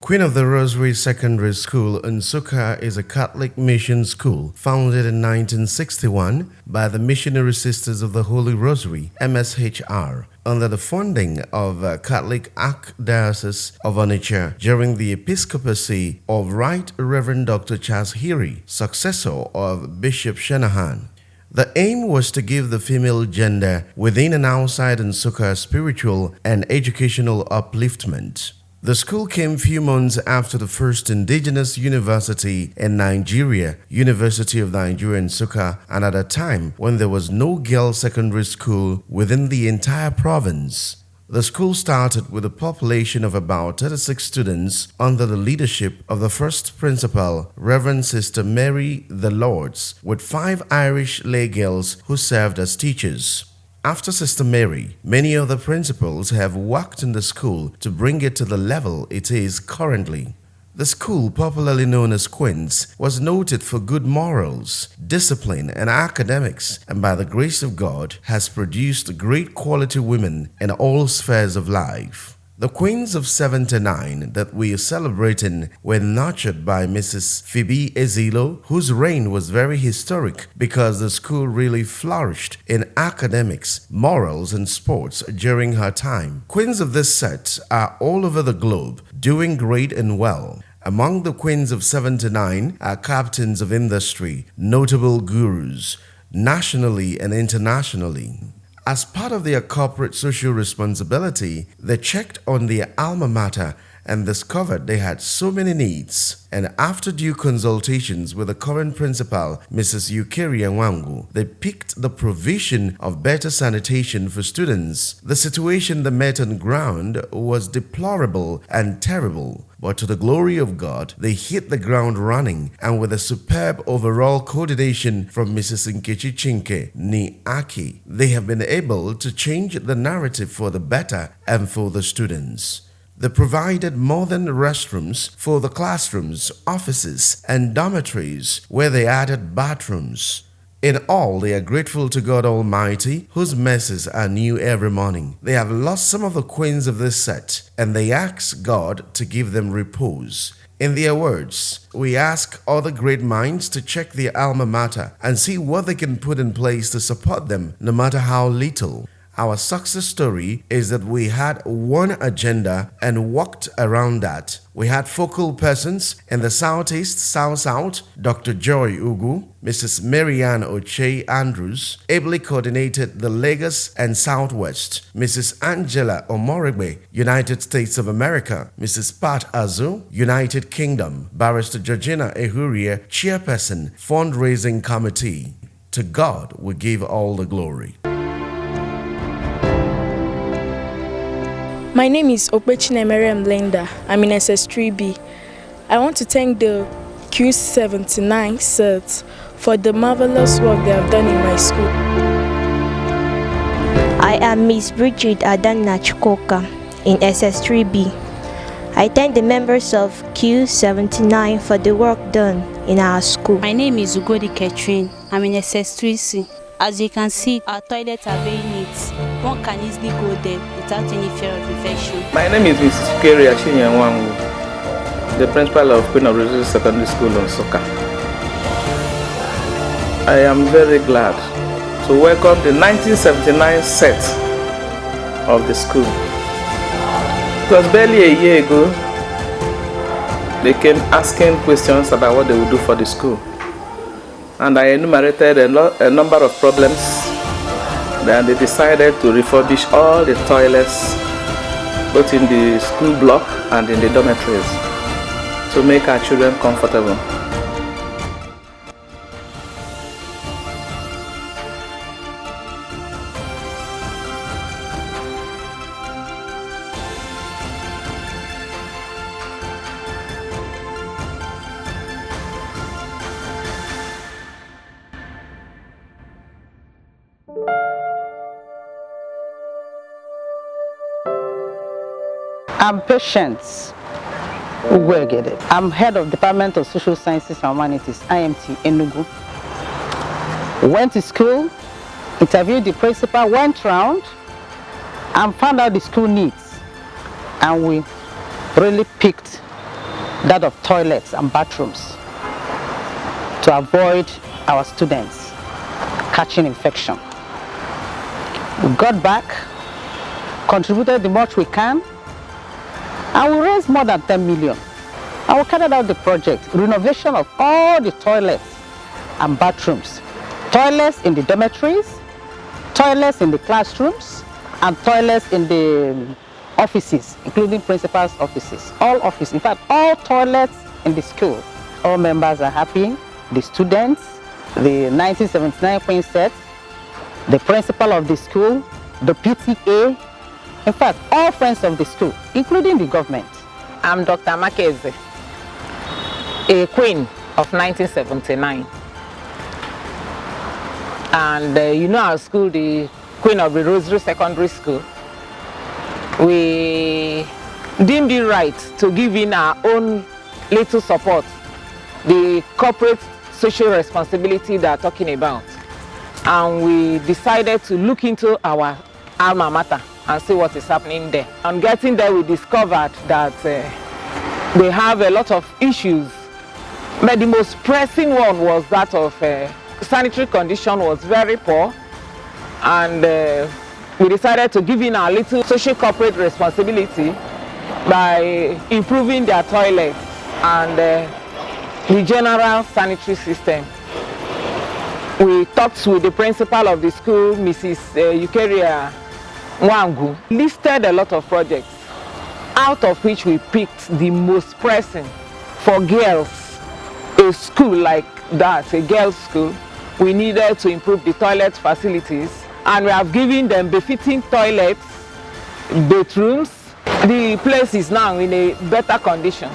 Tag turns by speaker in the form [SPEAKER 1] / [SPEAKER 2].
[SPEAKER 1] Queen of the Rosary Secondary School in Nsukka is a Catholic mission school founded in 1961 by the Missionary Sisters of the Holy Rosary, MSHR, under the funding of Catholic Archdiocese of Onitsha during the episcopacy of Right Reverend Dr. Charles Hiri, successor of Bishop Shanahan. The aim was to give the female gender within and outside Nsukka spiritual and educational upliftment. The school came few months after the first indigenous university in Nigeria, University of Nigeria Nsukka, and at a time when there was no girls' secondary school within the entire province. The school started with a population of about 36 students under the leadership of the first principal, Reverend Sister Mary the Lords, with 5 Irish lay girls who served as teachers. After Sister Mary, many other principals have worked in the school to bring it to the level it is currently. The school, popularly known as Queen's, was noted for good morals, discipline, and academics, and by the grace of God has produced great quality women in all spheres of life. The Queens of 79 that we are celebrating were nurtured by Mrs. Phoebe Ezilo, whose reign was very historic because the school really flourished in academics, morals, and sports during her time. Queens of this set are all over the globe, doing great and well. Among the Queens of 79 are captains of industry, notable gurus, nationally and internationally. As part of their corporate social responsibility, they checked on their alma mater and discovered they had so many needs. And after due consultations with the current principal, Mrs. Eukaria Wangu, they picked the provision of better sanitation for students. The situation they met on ground was deplorable and terrible. But to the glory of God, they hit the ground running, and with a superb overall coordination from Mrs. Nkechi Chinke Ni Aki, they have been able to change the narrative for the better and for the students. They provided modern restrooms for the classrooms, offices, and dormitories, where they added bathrooms. In all, they are grateful to God Almighty, whose mercies are new every morning. They have lost some of the queens of this set, and they ask God to give them repose. In their words, we ask other great minds to check their alma mater and see what they can put in place to support them, no matter how little. Our success story is that we had one agenda and worked around that. We had focal persons in the Southeast, South-South, Dr. Joy Ugu, Mrs. Marianne Oche Andrews, ably coordinated the Lagos and Southwest, Mrs. Angela Omorigbe, United States of America, Mrs. Pat Azu, United Kingdom, Barrister Georgina Ehuria, Chairperson, Fundraising Committee. To God we give all the glory.
[SPEAKER 2] My name is Okpechine Miriam Linda. I'm in SS3B. I want to thank the Q79 CERT for the marvelous work they have done in my school.
[SPEAKER 3] I am Miss Bridget Adanna Chukoka in SS3B. I thank the members of Q79 for the work done in our school.
[SPEAKER 4] My name is Ugodi Catherine. I'm in SS3C. As you can see, our toilets are very neat. One can easily go there without any fear of infection.
[SPEAKER 5] My name is Mrs. Eukaria Wangu, the principal of Queen of Rosary Secondary School in Nsukka. I am very glad to welcome the 1979 set of the school. It was barely a year ago they came asking questions about what they would do for the school. And I enumerated a number of problems. Then they decided to refurbish all the toilets, both in the school block and in the dormitories, to make our children comfortable.
[SPEAKER 6] I'm Patience Ugwegede. I'm head of Department of Social Sciences and Humanities, IMT, Enugu. Went to school, interviewed the principal, went round, and found out the school needs. And we really picked that of toilets and bathrooms, to avoid our students catching infection. We got back, contributed the much we can, and we raised more than 10 million. And we carried out the project, renovation of all the toilets and bathrooms. Toilets in the dormitories, toilets in the classrooms, and toilets in the offices, including principal's offices. All offices, in fact, all toilets in the school. All members are happy, the students, the 1979 Queen set, the principal of the school, the PTA, in fact, all friends of the school, including the government.
[SPEAKER 7] I'm Dr. Makeze, a queen of 1979. And you know our school, the Queen of the Rosary Secondary School, we deemed it right to give in our own little support, the corporate social responsibility they are talking about. And we decided to look into our alma mater and see what is happening there. On getting there, we discovered that they have a lot of issues, but the most pressing one was that of sanitary condition was very poor, and we decided to give in our little social corporate responsibility by improving their toilets and the general sanitary system. We talked with the principal of the school, Mrs. Eukaria Wangu, listed a lot of projects, out of which we picked the most pressing for girls. A school like that, a girls' school, we needed to improve the toilet facilities, and we have given them befitting toilets, bathrooms. The place is now in a better condition.